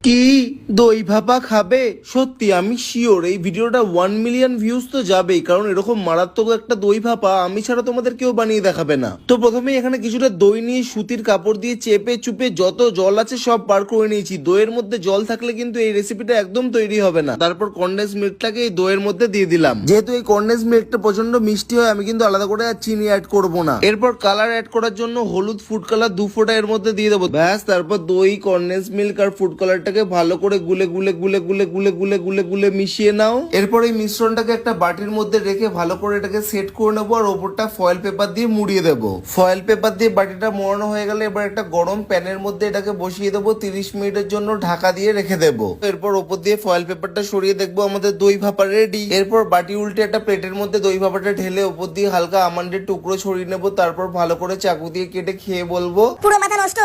কি দই ভাপা খাবে? সত্যি আমি শিওর এই ভিডিওটা 1 মিলিয়ন ভিউজ তো যাবেই, কারণ এরকম মারাত্মক একটা দই ভাপা আমি ছাড়া তোমাদের কেউ বানিয়ে দেখাবে না। তো প্রথমে এখানে কিছুটা দই নিয়ে সুতির কাপড় দিয়ে চেপে চুপে যত জল আছে সব বার করে নিয়েছি। দইয়ের মধ্যে জল থাকলে কিন্তু এই রেসিপিটা একদম তৈরি হবে না। তারপর কনডেন্স মিল্কটাকে এই দইয়ের মধ্যে দিয়ে দিলাম। যেহেতু এই কনডেন্স মিল্কটা প্রচন্ড মিষ্টি হয়, আমি কিন্তু আলাদা করে আর চিনি অ্যাড করব না। এরপর কালার অ্যাড করার জন্য হলুদ ফুড কালার 2 ফোঁটা এর মধ্যে দিয়ে দেবো। ব্যাস, তারপর দই, কনডেন্স মিল্ক আর ফুড কালারটাকে ভালো করে গুলে গুলে গুলে গুলে গুলে গুলে গুলে গুলে মিশিয়ে নাও। এরপর এই মিশ্রণটাকে একটা বাটির মধ্যে রেখে ভালো করে এটাকে সেট করে নেবো আর ওপরটা ফয়েল পেপার দিয়ে মুড়িয়ে দেবো। ফয়েল পেপার দিয়ে বাটিটা মোড়ানো হয়ে গেলে এবার একটা গরম প্যানের মধ্যে এটাকে বসিয়ে দেবো। 30 মিনিটের জন্য ঢাকা দিয়ে রেখে দেবো। এরপর ওপর দিয়ে ফয়েল পেপারটা সরিয়ে দেখবো আমাদের দই ভাপা রেডি। এরপর বাটি উল্টে একটা প্লেটের মধ্যে দই ভাপাটা ঢেলে ওপর দিয়ে হালকা আমন্ডের টুকরো ছড়িয়ে নেবো। তারপর ভালো করে চাকু দিয়ে কেটে খেয়ে বলবো পুরো মাথা নষ্ট।